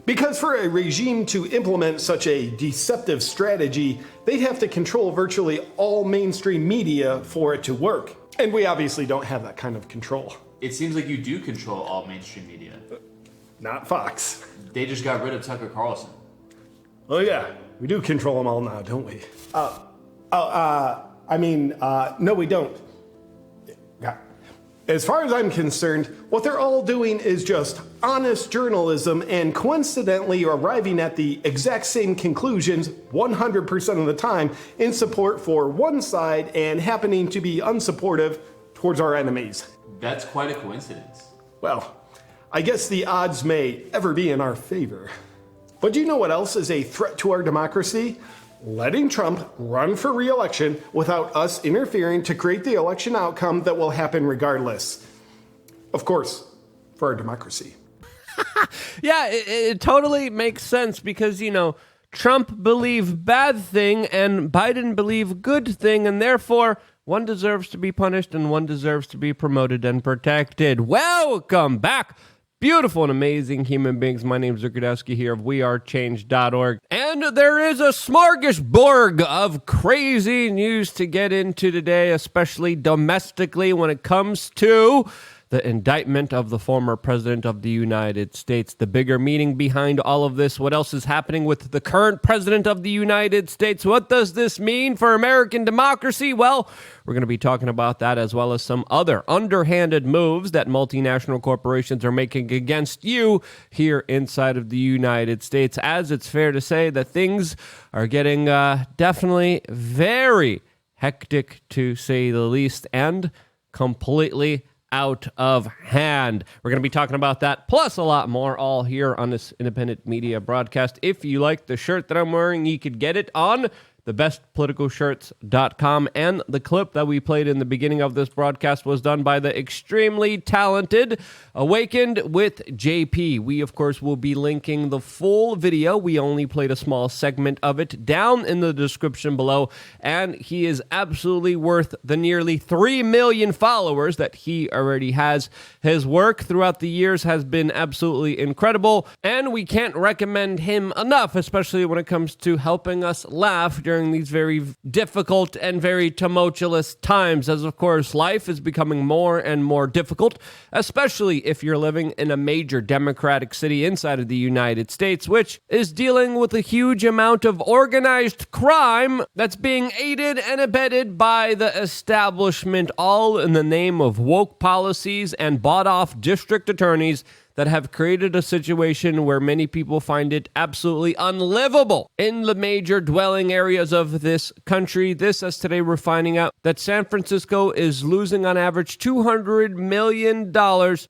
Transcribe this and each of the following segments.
Because for a regime to implement such a deceptive strategy, they'd have to control virtually all mainstream media for it to work. And we obviously don't have that kind of control. It seems like you do control all mainstream media. Not Fox. They just got rid of Tucker Carlson. Oh yeah, we do control them all now, don't we? No we don't. Yeah. As far as I'm concerned, what they're all doing is just honest journalism and coincidentally arriving at the exact same conclusions 100% of the time in support for one side and happening to be unsupportive towards our enemies. That's quite a coincidence. Well, I guess the odds may ever be in our favor. But do you know what else is a threat to our democracy? Letting Trump run for re-election without us interfering to create the election outcome that will happen regardless. Of course, for our democracy. Yeah, it totally makes sense because, Trump believe bad thing and Biden believe good thing, and therefore one deserves to be punished and one deserves to be promoted and protected. Welcome back, beautiful and amazing human beings. My name is Rukadowski here of wearechange.org. And there is a smorgasbord of crazy news to get into today, especially domestically when it comes to the indictment of the former president of the United States. The bigger meaning behind all of this. What else is happening with the current president of the United States? What does this mean for American democracy? Well, we're going to be talking about that as well as some other underhanded moves that multinational corporations are making against you here inside of the United States, as it's fair to say that things are getting definitely very hectic, to say the least, and completely out of hand. We're going to be talking about that, plus a lot more, all here on this independent media broadcast. If you like the shirt that I'm wearing, you could get it on thebestpoliticalshirts.com. And the clip that we played in the beginning of this broadcast was done by the extremely talented Awakened with JP. We, of course, will be linking the full video. We only played a small segment of it down in the description below. And he is absolutely worth the nearly 3 million followers that he already has. His work throughout the years has been absolutely incredible. And we can't recommend him enough, especially when it comes to helping us laugh during these very difficult and very tumultuous times, as of course life is becoming more and more difficult, especially if you're living in a major democratic city inside of the United States, which is dealing with a huge amount of organized crime that's being aided and abetted by the establishment, all in the name of woke policies and bought-off district attorneys that have created a situation where many people find it absolutely unlivable in the major dwelling areas of this country. This, as today we're finding out that San Francisco is losing on average $200 million,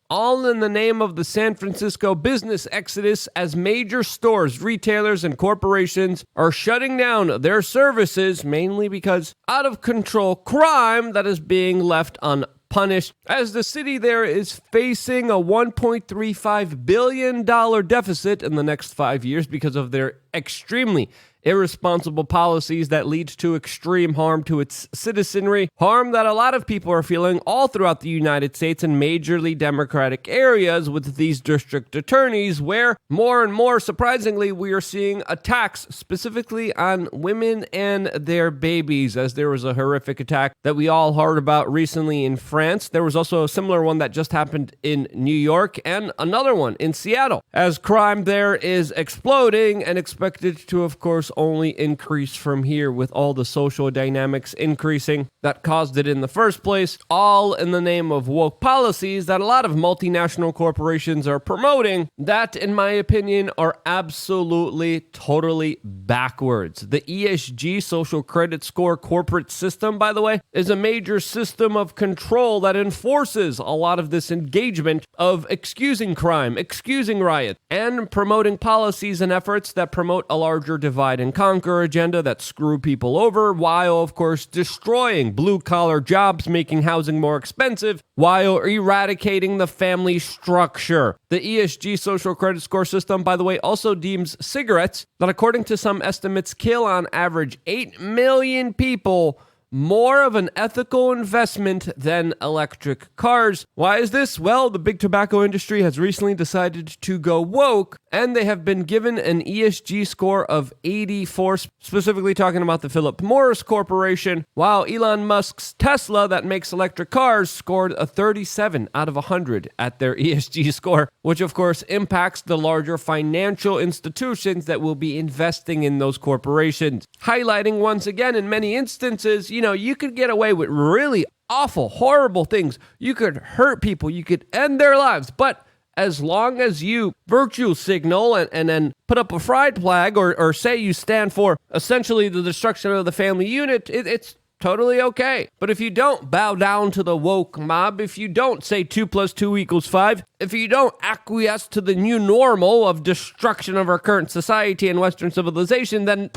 all in the name of the San Francisco business exodus, as major stores, retailers, and corporations are shutting down their services, mainly because out of control crime that is being left unpunished, as the city there is facing a $1.35 billion deficit in the next 5 years because of their extremely irresponsible policies that lead to extreme harm to its citizenry, harm that a lot of people are feeling all throughout the United States in majorly democratic areas with these district attorneys, where more and more, surprisingly, we are seeing attacks specifically on women and their babies, as there was a horrific attack that we all heard about recently in France. There was also a similar one that just happened in New York and another one in Seattle, as crime there is exploding and expected to, of course, only increase from here, with all the social dynamics increasing that caused it in the first place, all in the name of woke policies that a lot of multinational corporations are promoting that, in my opinion, are absolutely, totally backwards. The ESG, social credit score corporate system, by the way, is a major system of control that enforces a lot of this engagement of excusing crime, excusing riot, and promoting policies and efforts that promote a larger divide and conquer agenda that screw people over, while, of course, destroying blue-collar jobs, making housing more expensive, while eradicating the family structure. The ESG social credit score system, by the way, also deems cigarettes that, according to some estimates, kill on average 8 million people more of an ethical investment than electric cars. Why is this? Well, the big tobacco industry has recently decided to go woke, and they have been given an ESG score of 84, specifically talking about the Philip Morris Corporation, while Elon Musk's Tesla that makes electric cars scored a 37 out of 100 at their ESG score, which of course impacts the larger financial institutions that will be investing in those corporations. Highlighting once again, in many instances, you could get away with really awful, horrible things. You could hurt people. You could end their lives. But as long as you virtue signal and then put up a pride flag or say you stand for essentially the destruction of the family unit, it's totally okay. But if you don't bow down to the woke mob, if you don't say 2 + 2 = 5, if you don't acquiesce to the new normal of destruction of our current society and Western civilization, then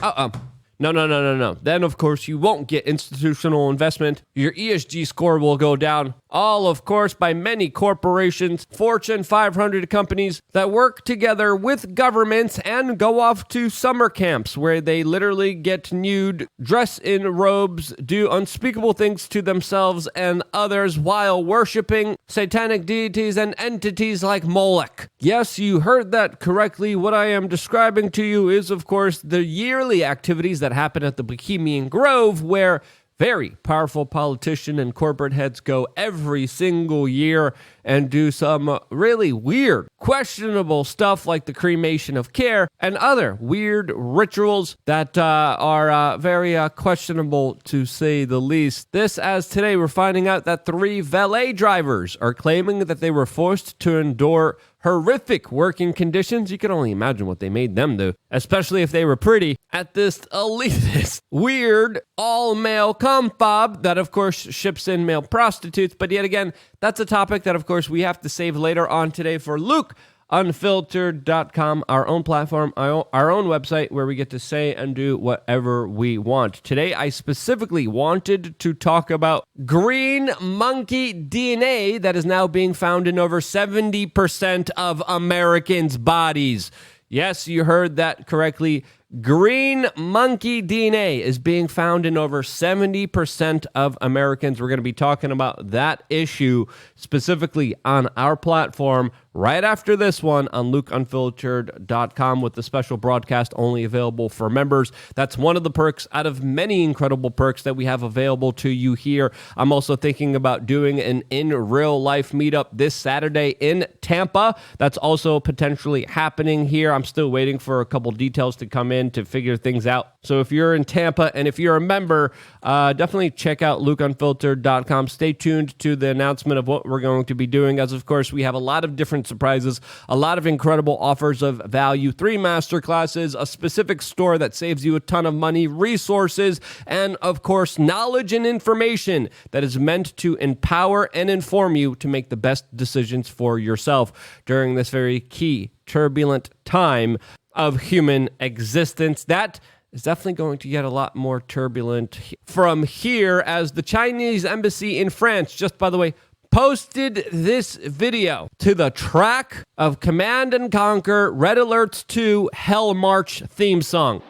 No. Then, of course, you won't get institutional investment. Your ESG score will go down. All, of course, by many corporations, Fortune 500 companies that work together with governments and go off to summer camps where they literally get nude, dress in robes, do unspeakable things to themselves and others while worshiping satanic deities and entities like Moloch. Yes, you heard that correctly. What I am describing to you is, of course, the yearly activities that happen at the Bohemian Grove, where very powerful politician and corporate heads go every single year and do some really weird, questionable stuff like the cremation of care and other weird rituals that are very questionable, to say the least. This, as today we're finding out that 3 valet drivers are claiming that they were forced to endure horrific working conditions. You can only imagine what they made them do, especially if they were pretty, at this elitist, weird, all-male confab that, of course, ships in male prostitutes. But yet again, that's a topic that, of course, we have to save later on today for Luke. Unfiltered.com, our own platform, our own website where we get to say and do whatever we want. Today, I specifically wanted to talk about green monkey DNA that is now being found in over 70% of Americans' bodies. Yes, you heard that correctly. Green monkey DNA is being found in over 70% of Americans. We're going to be talking about that issue specifically on our platform right after this one on LukeUnfiltered.com with the special broadcast only available for members. That's one of the perks out of many incredible perks that we have available to you here. I'm also thinking about doing an in real life meetup this Saturday in Tampa. That's also potentially happening here. I'm still waiting for a couple details to come in to figure things out. So if you're in Tampa and if you're a member, definitely check out LukeUnfiltered.com. Stay tuned to the announcement of what we're going to be doing, as of course we have a lot of different surprises, a lot of incredible offers of value, 3 masterclasses, a specific store that saves you a ton of money, resources, and of course knowledge and information that is meant to empower and inform you to make the best decisions for yourself during this very key, turbulent time of human existence. That is definitely going to get a lot more turbulent from here, as the Chinese embassy in France, just by the way, posted this video to the track of Command and Conquer Red Alerts 2 Hell March theme song.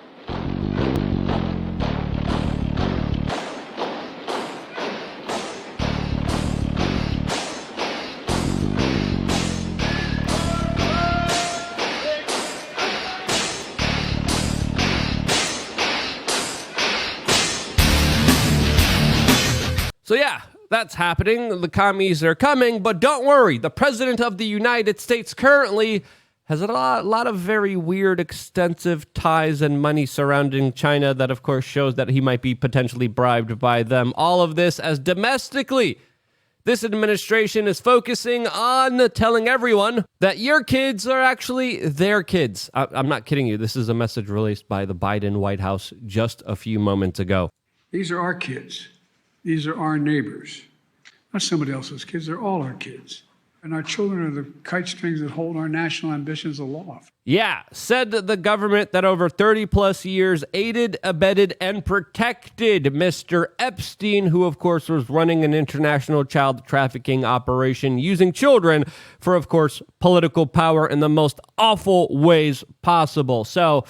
So yeah, that's happening. The commies are coming, but don't worry. The president of the United States currently has a lot of very weird, extensive ties and money surrounding China that, of course, shows that he might be potentially bribed by them. All of this as domestically, this administration is focusing on telling everyone that your kids are actually their kids. I'm not kidding you. This is a message released by the Biden White House just a few moments ago. These are our kids. These are our neighbors. Not somebody else's kids. They're all our kids. And our children are the kite strings that hold our national ambitions aloft. Yeah, said the government that over 30 plus years aided, abetted, and protected Mr. Epstein, who of course was running an international child trafficking operation using children for, of course, political power in the most awful ways possible. So,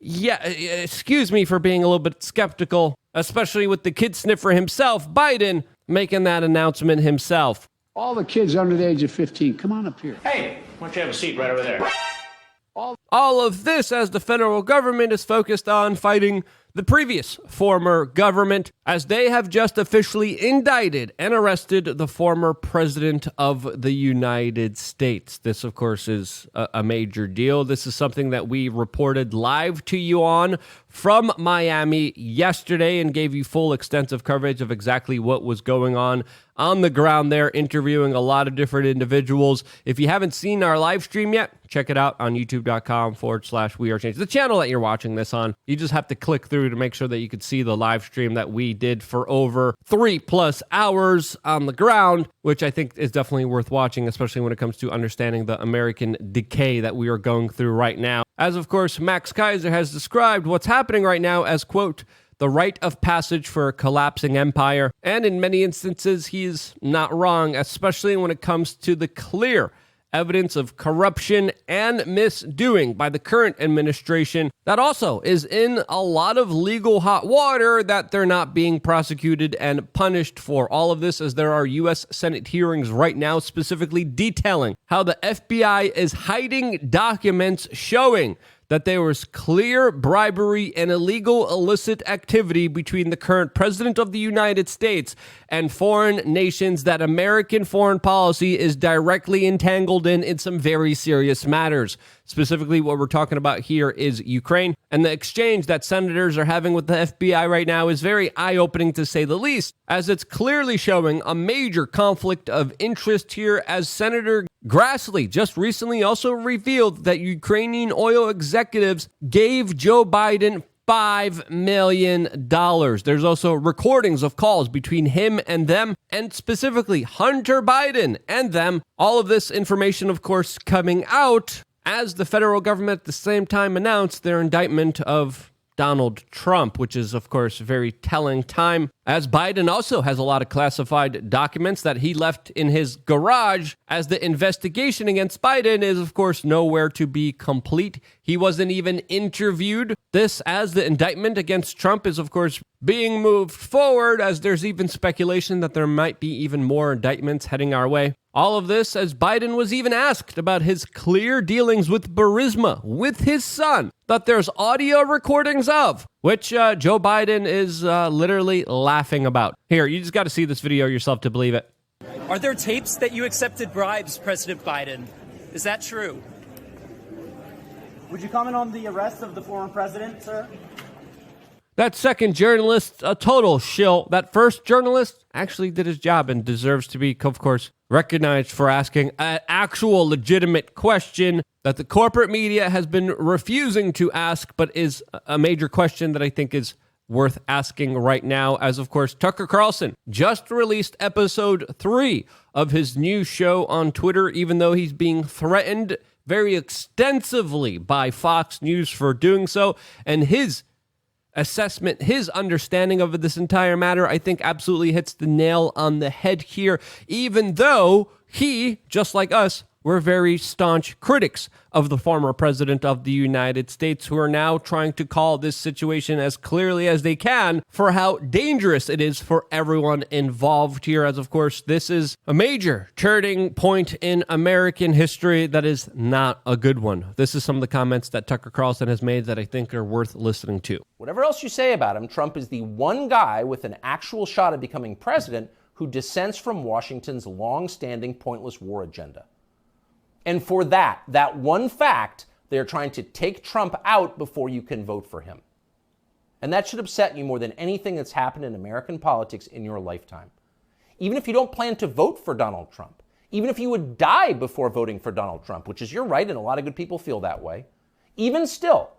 Yeah, excuse me for being a little bit skeptical, especially with the kid sniffer himself, Biden, making that announcement himself. All the kids under the age of 15, come on up here. Hey, why don't you have a seat right over there? All of this as the federal government is focused on fighting the previous former government, as they have just officially indicted and arrested the former president of the United States. This, of course, is a major deal. This is something that we reported live to you on from Miami yesterday and gave you full extensive coverage of exactly what was going on the ground there, interviewing a lot of different individuals. If you haven't seen our live stream yet, check it out on youtube.com/wearechange. The channel that you're watching this on, you just have to click through to make sure that you could see the live stream that we did for over 3+ hours on the ground, which I think is definitely worth watching, especially when it comes to understanding the American decay that we are going through right now. As of course, Max Kaiser has described what's happening right now as, quote, the rite of passage for a collapsing empire. And in many instances, he's not wrong, especially when it comes to the clear evidence of corruption and misdoing by the current administration that also is in a lot of legal hot water that they're not being prosecuted and punished for. All of this as there are U.S. Senate hearings right now specifically detailing how the FBI is hiding documents showing that there was clear bribery and illegal illicit activity between the current president of the United States and foreign nations that American foreign policy is directly entangled in some very serious matters. Specifically, what we're talking about here is Ukraine, and the exchange that senators are having with the FBI right now is very eye-opening to say the least, as it's clearly showing a major conflict of interest here, as Senator Grassley just recently also revealed that Ukrainian oil executives gave Joe Biden $5 million. There's also recordings of calls between him and them, and specifically Hunter Biden and them. All of this information, of course, coming out as the federal government at the same time announced their indictment of Donald Trump, which is, of course, a very telling time, as Biden also has a lot of classified documents that he left in his garage, as the investigation against Biden is, of course, nowhere to be complete. He wasn't even interviewed. This, as the indictment against Trump is, of course, being moved forward, as there's even speculation that there might be even more indictments heading our way. All of this as Biden was even asked about his clear dealings with Burisma, with his son, that there's audio recordings of, which Joe Biden is literally laughing about. Here, you just got to see this video yourself to believe it. Are there tapes that you accepted bribes, President Biden? Is that true? Would you comment on the arrest of the former president, sir? That second journalist, a total shill. That first journalist actually did his job and deserves to be, of course, recognized for asking an actual legitimate question that the corporate media has been refusing to ask, but is a major question that I think is worth asking right now, as of course Tucker Carlson just released episode 3 of his new show on Twitter, even though he's being threatened very extensively by Fox News for doing so, and his assessment, his understanding of this entire matter, I think absolutely hits the nail on the head here, even though he, just like us, were very staunch critics of the former president of the United States, who are now trying to call this situation as clearly as they can for how dangerous it is for everyone involved here, as of course this is a major turning point in American history that is not a good one. This is some of the comments that Tucker Carlson has made that I think are worth listening to. Whatever else you say about him, Trump is the one guy with an actual shot at becoming president who dissents from Washington's long-standing pointless war agenda. And for that one fact, they're trying to take Trump out before you can vote for him. And that should upset you more than anything that's happened in American politics in your lifetime. Even if you don't plan to vote for Donald Trump, even if you would die before voting for Donald Trump, which is your right, and a lot of good people feel that way, even still,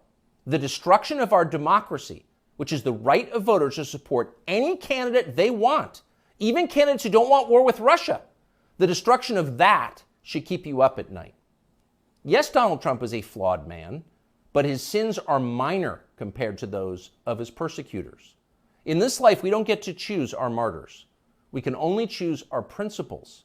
the destruction of our democracy, which is the right of voters to support any candidate they want, even candidates who don't want war with Russia, the destruction of that should keep you up at night. Yes, Donald Trump is a flawed man, but his sins are minor compared to those of his persecutors. In this life, we don't get to choose our martyrs. We can only choose our principles.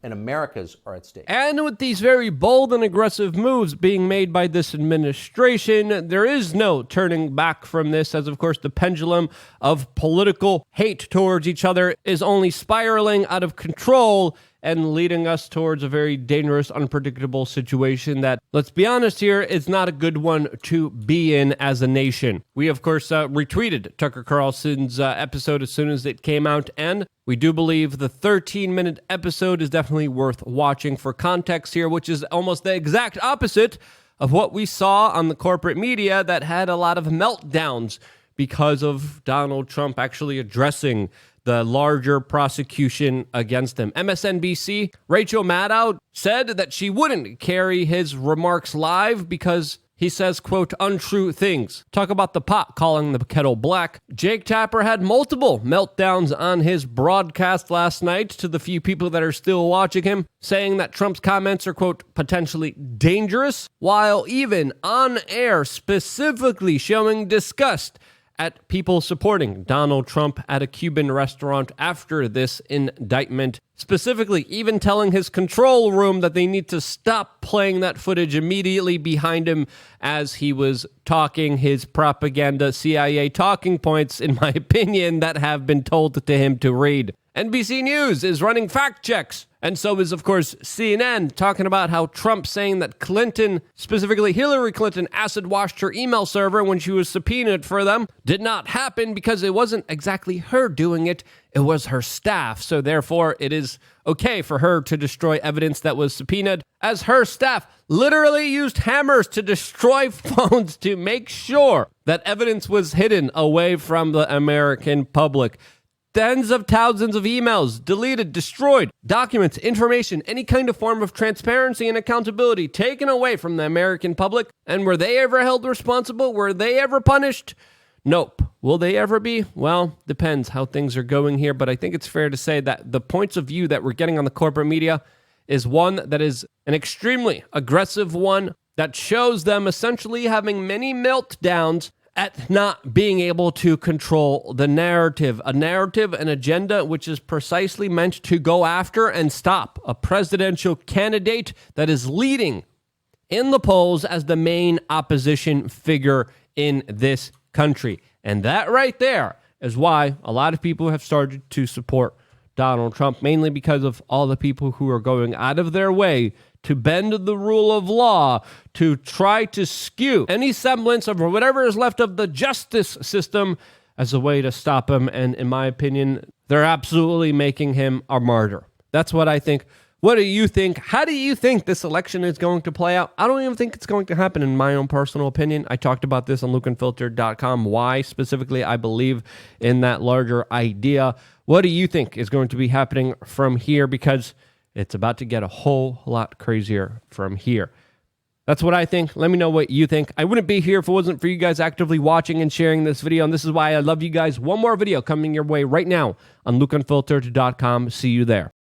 and America's are at stake. And with these very bold and aggressive moves being made by this administration, there is no turning back from this, as of course the pendulum of political hate towards each other is only spiraling out of control and leading us towards a very dangerous, unpredictable situation that, let's be honest here, is not a good one to be in as a nation. We, of course, retweeted Tucker Carlson's episode as soon as it came out, and we do believe the 13-minute episode is definitely worth watching for context here, which is almost the exact opposite of what we saw on the corporate media that had a lot of meltdowns because of Donald Trump actually addressing the larger prosecution against him. MSNBC, Rachel Maddow said that she wouldn't carry his remarks live because he says, quote, untrue things. Talk about the pot calling the kettle black. Jake Tapper had multiple meltdowns on his broadcast last night to the few people that are still watching him, saying that Trump's comments are, quote, potentially dangerous, while even on air specifically showing disgust at people supporting Donald Trump at a Cuban restaurant after this indictment, specifically even telling his control room that they need to stop playing that footage immediately behind him as he was talking his propaganda CIA talking points, in my opinion, that have been told to him to read. NBC News is running fact checks. And so is, of course, CNN, talking about how Trump saying that Clinton, specifically Hillary Clinton, acid washed her email server when she was subpoenaed for them, did not happen because it wasn't exactly her doing it, it was her staff. So therefore, it is okay for her to destroy evidence that was subpoenaed, as her staff literally used hammers to destroy phones to make sure that evidence was hidden away from the American public. Tens of thousands of emails deleted, destroyed, documents, information, any kind of form of transparency and accountability taken away from the American public. And were they ever held responsible? Were they ever punished? Nope. Will they ever be? Well, depends how things are going here. But I think it's fair to say that the points of view that we're getting on the corporate media is one that is an extremely aggressive one that shows them essentially having many meltdowns at not being able to control the narrative, an agenda which is precisely meant to go after and stop a presidential candidate that is leading in the polls as the main opposition figure in this country. And that right there is why a lot of people have started to support Donald Trump, mainly because of all the people who are going out of their way to bend the rule of law, to try to skew any semblance of whatever is left of the justice system as a way to stop him. And in my opinion, they're absolutely making him a martyr. That's what I think. What do you think? How do you think this election is going to play out? I don't even think it's going to happen, in my own personal opinion. I talked about this on Unfiltered.com, why specifically I believe in that larger idea. What do you think is going to be happening from here? Because it's about to get a whole lot crazier from here. That's what I think. Let me know what you think. I wouldn't be here if it wasn't for you guys actively watching and sharing this video, and this is why I love you guys. One more video coming your way right now on LukeUnfiltered.com. See you there.